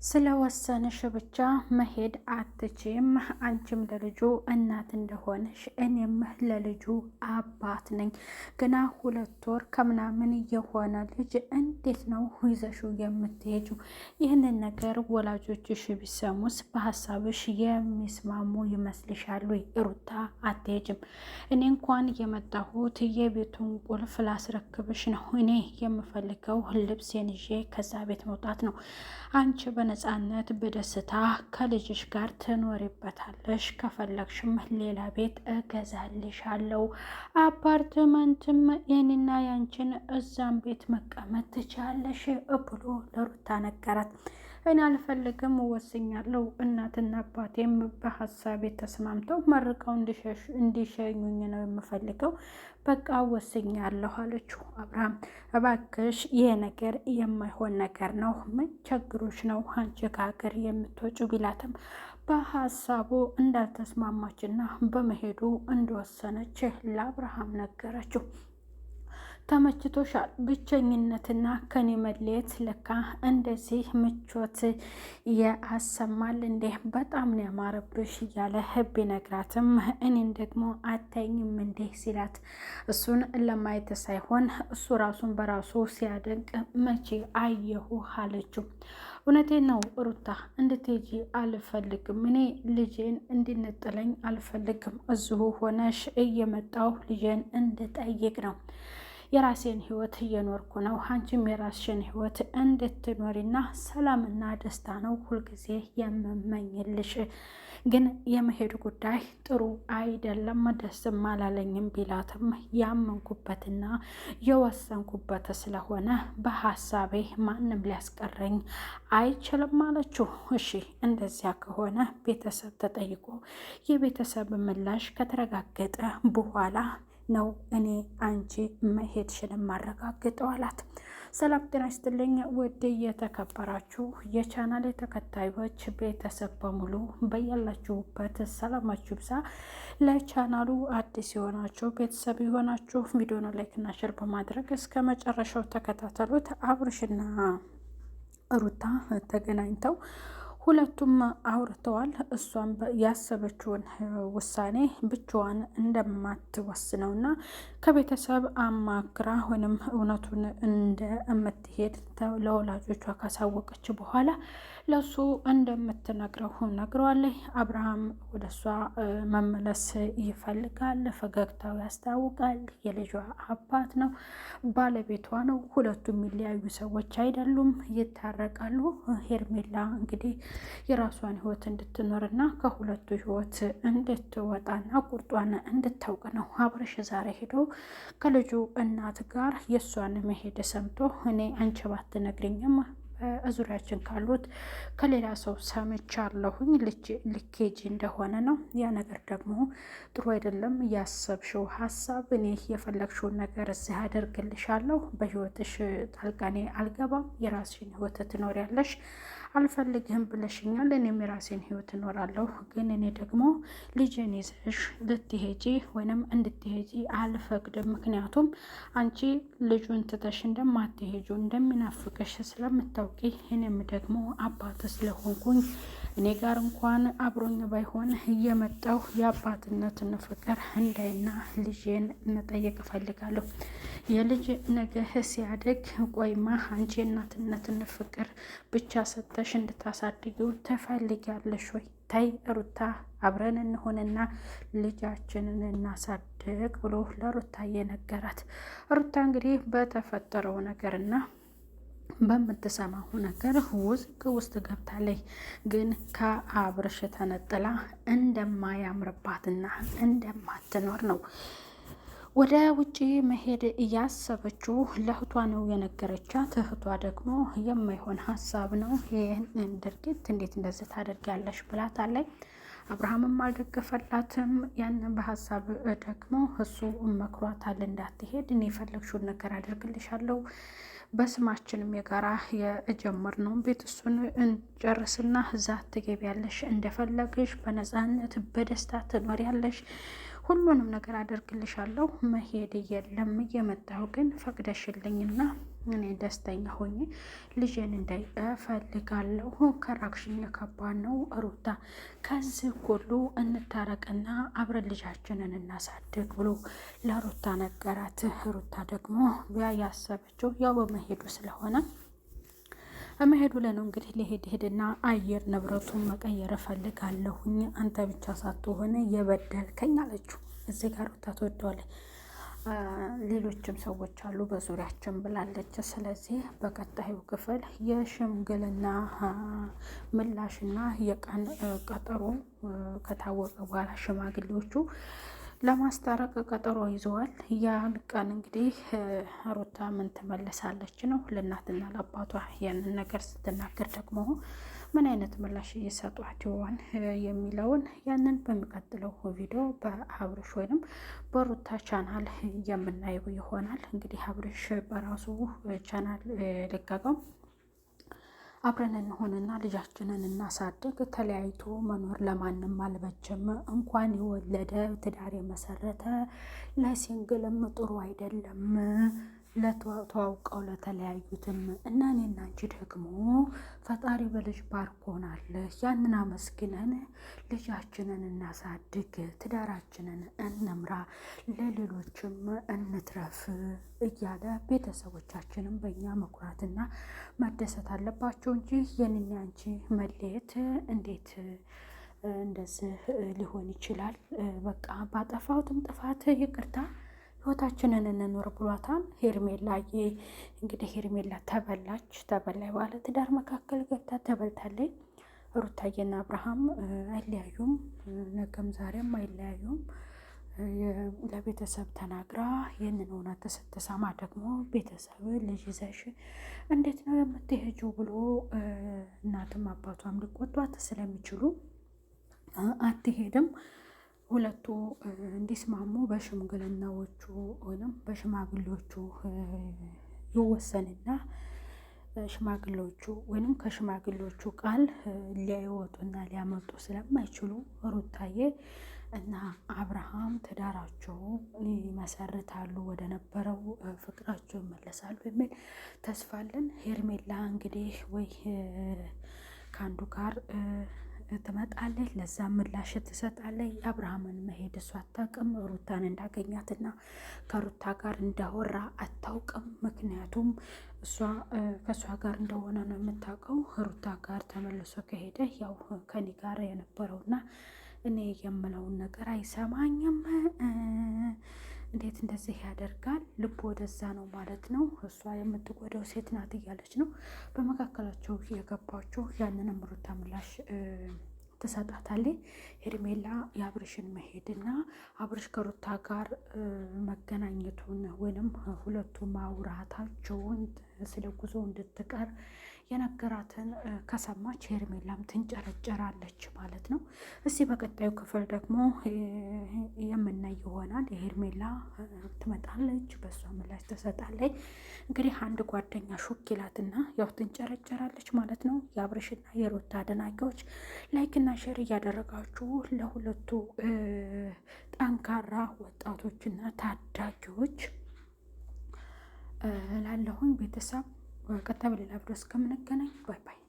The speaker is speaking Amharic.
ስለወሰንሽ ብቻ መሄድ አትችም። አንቺም ለልጁ እናት እንደሆነሽ እኔም ለልጁ አባት ነኝ። ግና 2 ወር ከምናምን የሆነ ልጅ እንዴት ነው ይዘሽው የምትሄጁ? ይህንን ነገር ወላጆችሽ ቢሰሙስ በሀሳብሽ የሚስማሙ ይመስልሻል ወይ? ሩታ አትሄጅም። እኔ እንኳን የመጣሁት የቤቱን ቁልፍ ላስረክብሽ ነው። እኔ የምፈልገው ልብሴን ይዤ ከዛ ቤት መውጣት ነው። አንቺ በነፃነት በደስታ ከልጅሽ ጋር ትኖሪበታለሽ። ከፈለግሽም ሌላ ቤት እገዛልሻለሁ፣ አፓርትመንትም የኔና ያንቺን እዛም ቤት መቀመጥ ትችያለሽ ብሎ ለሩታ ነገራት። እኔ አልፈልግም፣ ወስኛለሁ። እናትና አባቴም በሀሳቤ ተስማምተው መርቀው እንዲሸኙኝ ነው የምፈልገው። በቃ ወስኛለሁ አለችው። አብርሃም እባክሽ ይሄ ነገር የማይሆን ነገር ነው፣ ምን ችግሮች ነው አንቺ ከሀገር የምትወጪው ቢላትም በሀሳቡ እንዳልተስማማችና በመሄዱ እንደወሰነች ለአብርሃም ነገረችው። ተመችቶሻል? ብቸኝነትና ከኔ መለየት ለካ እንደዚህ ምቾት ያሰማል እንዴ? በጣም ነው ያማረብሽ እያለ ቢነግራትም እኔን ደግሞ አታይኝም እንዴ ሲላት እሱን ለማየት ሳይሆን እሱ ራሱን በራሱ ሲያደንቅ መቼ አየሁ አለችው። እውነቴን ነው ሩታ፣ እንድትሄጂ አልፈልግም። እኔ ልጄን እንዲነጠለኝ አልፈልግም። እዚሁ ሆነሽ እየመጣሁ ልጄን እንድጠይቅ ነው። የራሴን ህይወት እየኖርኩ ነው። አንቺም የራስሽን ህይወት እንድትኖሪና ሰላምና ደስታ ነው ሁልጊዜ የምመኝልሽ። ግን የመሄድ ጉዳይ ጥሩ አይደለም፣ ደስም አላለኝም ቢላትም ያመንኩበትና የወሰንኩበት ስለሆነ በሀሳቤ ማንም ሊያስቀረኝ አይችልም አለችው። እሺ እንደዚያ ከሆነ ቤተሰብ ተጠይቆ የቤተሰብ ምላሽ ከተረጋገጠ በኋላ ነው እኔ አንቺ መሄድሽን ማረጋግጠው አላት። ሰላም ጤና ይስጥልኝ ውድ የተከበራችሁ የቻናሌ ተከታዮች ቤተሰብ በሙሉ በያላችሁበት ሰላማችሁ ብዛ። ለቻናሉ አዲስ የሆናችሁ ቤተሰብ የሆናችሁ ቪዲዮን ላይክና ሼር በማድረግ እስከ መጨረሻው ተከታተሉት። አብርሽና ሩታ ተገናኝተው ሁለቱም አውርተዋል። እሷም ያሰበችውን ውሳኔ ብቻዋን እንደማትወስነውና ከቤተሰብ አማክራ ወይም እውነቱን እንደምትሄድ ለወላጆቿ ካሳወቀች በኋላ ለሱ እንደምትነግረው ነግረዋለች። አብርሃም ወደ እሷ መመለስ ይፈልጋል። ፈገግታው ያስታውቃል። የልጇ አባት ነው፣ ባለቤቷ ነው። ሁለቱም የሚለያዩ ሰዎች አይደሉም፣ ይታረቃሉ። ሄርሜላ እንግዲህ የራሷን ህይወት እንድትኖርና ከሁለቱ ህይወት እንድትወጣና ቁርጧን እንድታውቅ ነው አብርሽ ዛሬ ሄዶ ከልጁ እናት ጋር የእሷን መሄድ ሰምቶ እኔ አንቺ ባትነግሪኝም በዙሪያችን ካሉት ከሌላ ሰው ሰምቻለሁኝ ልኬጂ እንደሆነ ነው። ያ ነገር ደግሞ ጥሩ አይደለም። ያሰብሽው ሀሳብ እኔ የፈለግሽውን ነገር እዚህ አደርግልሻለሁ። በህይወትሽ ጣልቃ እኔ አልገባም። የራስሽን ህይወት ትኖሪያለሽ። አልፈልግህም ብለሽኛል። እኔም የራሴን ህይወት እኖራለሁ። ግን እኔ ደግሞ ልጅን ይዘሽ ልትሄጂ ወይንም እንድትሄጂ አልፈቅድም። ምክንያቱም አንቺ ልጁን ትተሽ እንደማትሄጁ እንደሚናፍቅሽ ስለምታውቂ፣ እኔም ደግሞ አባት ስለሆንኩኝ እኔ ጋር እንኳን አብሮኝ ባይሆን እየመጣሁ የአባትነትን ፍቅር እንዳይና ልጄን መጠየቅ እፈልጋለሁ። የልጅ ነገ ሲያድግ ቆይማ አንቺ እናትነትን ፍቅር ብቻ ሰጥተሽ እንድታሳድጊው ትፈልጊያለሽ ወይ? ታይ ሩታ፣ አብረን እንሆንና ልጃችንን እናሳድግ ብሎ ለሩታ የነገራት። ሩታ እንግዲህ በተፈጠረው ነገርና በምትሰማው ነገር ውስጥ ገብታለች። ግን ከአብርሽ ተነጥላ እንደማያምርባትና እንደማትኖር ነው ወደ ውጪ መሄድ እያሰበችው ለእህቷ ነው የነገረቻት። እህቷ ደግሞ የማይሆን ሀሳብ ነው ይህን ድርጊት እንዴት እንደዚህ ታደርጊያለሽ ብላታለች። አብርሃምም አልደገፈላትም። ያንን በሀሳብ ደግሞ እሱ መክሯታል እንዳትሄድ። እኔ የፈለግሽውን ነገር አደርግልሻለሁ፣ በስማችንም የጋራ የጀመርነው ቤት እሱን እንጨርስና እዛ ትገቢያለሽ፣ እንደፈለግሽ በነፃነት በደስታ ትኖሪያለሽ፣ ሁሉንም ነገር አደርግልሻለሁ። መሄድ የለም እየመጣሁ ግን ፈቅደሽልኝና እኔ ደስተኛ ሆኜ ልጄን እንዳይ እፈልጋለሁ። ከራክሽኝ የከባድ ነው ሩታ፣ ከዚህ ሁሉ እንታረቅና አብረን ልጃችንን እናሳድግ ብሎ ለሩታ ነገራት። ሩታ ደግሞ ያሰበችው ያው በመሄዱ ስለሆነ መሄዱ ላይ ነው እንግዲህ ሄድና አየር ንብረቱን መቀየር እፈልጋለሁኝ አንተ ብቻ ሳትሆን የበደልከኝ አለችው። እዚህ ጋር ሩታ ትወደዋለች፣ ሌሎችም ሰዎች አሉ በዙሪያችን ብላለች። ስለዚህ በቀጣዩ ክፍል የሽምግልና ምላሽና የቀን ቀጠሮ ከታወቀ በኋላ ሽማግሌዎቹ ለማስታረቅ ቀጠሮ ይዘዋል። ያን ቀን እንግዲህ ሩታ ምን ትመለሳለች ነው ለእናትና ለአባቷ ያንን ነገር ስትናገር ደግሞ ምን አይነት ምላሽ እየሰጧት ይሆን የሚለውን ያንን በሚቀጥለው ቪዲዮ በአብርሽ ወይንም በሩታ ቻናል የምናየው ይሆናል። እንግዲህ አብርሽ በራሱ ቻናል ልቀቀው አብረን እንሆንና ልጃችንን እናሳድግ፣ ተለያይቶ መኖር ለማንም አልበጀም፣ እንኳን የወለደ ትዳር የመሰረተ ለሲንግልም ጥሩ አይደለም፣ ለተዋውቀው ለተለያዩትም እና እኔና አንቺ ደግሞ ፈጣሪ በልጅ ባርኮናል፣ ያንን አመስግነን ልጃችንን እናሳድግ፣ ትዳራችንን እንምራ፣ ለሌሎችም እንትረፍ እያለ ቤተሰቦቻችንም በእኛ መኩራትና መደሰት አለባቸው እንጂ የኔና አንቺ መለየት እንዴት እንደዚህ ሊሆን ይችላል? በቃ ባጠፋሁትም ጥፋት ይቅርታ ህይወታችንን እንኖር ብሏታል። ሄርሜላዬ እንግዲህ ሄርሜላ ተበላች ባለ ትዳር መካከል ገብታ ተበልታለች። ሩታዬና አብርሃም አይለያዩም፣ ነገም ዛሬም አይለያዩም። ለቤተሰብ ተናግራ ይህንን እውነት ስትሰማ ደግሞ ቤተሰብ ልጅ ይዘሽ እንዴት ነው የምትሄጂው ብሎ እናትም አባቷም ሊቆጧት ስለሚችሉ አትሄድም። ሁለቱ እንዲስማሙ በሽምግልናዎቹ ወይም በሽማግሌዎቹ ይወሰንና ሽማግሌዎቹ ወይም ከሽማግሌዎቹ ቃል ሊያወጡና ሊያመጡ ስለማይችሉ ሩታዬ እና አብርሃም ትዳራቸው ይመሰርታሉ፣ ወደ ነበረው ፍቅራቸው ይመለሳሉ የሚል ተስፋ አለን። ሄርሜላ እንግዲህ ወይ ከአንዱ ጋር ትመጣለች፣ ለዛ ምላሽ ትሰጣለች። የአብርሃምን መሄድ እሷ አታውቅም። ሩታን እንዳገኛትና ከሩታ ጋር እንዳወራ አታውቅም። ምክንያቱም እሷ ከእሷ ጋር እንደሆነ ነው የምታውቀው። ሩታ ጋር ተመልሶ ከሄደ ያው ከኔ ጋር የነበረውና እኔ የምለውን ነገር አይሰማኝም፣ እንዴት እንደዚህ ያደርጋል? ልብ ወደዛ ነው ማለት ነው። እሷ የምትጎዳው ሴት ናት እያለች ነው በመካከላቸው የገባቸው። ያንንም ሩታ ምላሽ ትሰጣታለች። ሄርሜላ የአብርሽን መሄድና አብርሽ ከሩታ ጋር መገናኘቱን ወይንም ሁለቱ ማውራታቸውን ስለ ጉዞ እንድትቀር የነገራትን ከሰማች ሄርሜላም ትንጨረጨራለች ማለት ነው። እስቲ በቀጣዩ ክፍል ደግሞ የምናይ ይሆናል። የሄርሜላ ትመጣለች፣ በእሷ ምላሽ ትሰጣለች። እንግዲህ አንድ ጓደኛ ሹክ ይላትና ያው ትንጨረጨራለች ማለት ነው። የአብርሽና የሩታ አድናቂዎች ላይክና ሼር እያደረጋችሁ ለሁለቱ ጠንካራ ወጣቶችና ታዳጊዎች ላለሁኝ ቤተሰብ ቀጣይ በሌላ ቪዲዮ እስከምንገናኝ ባይ ባይ።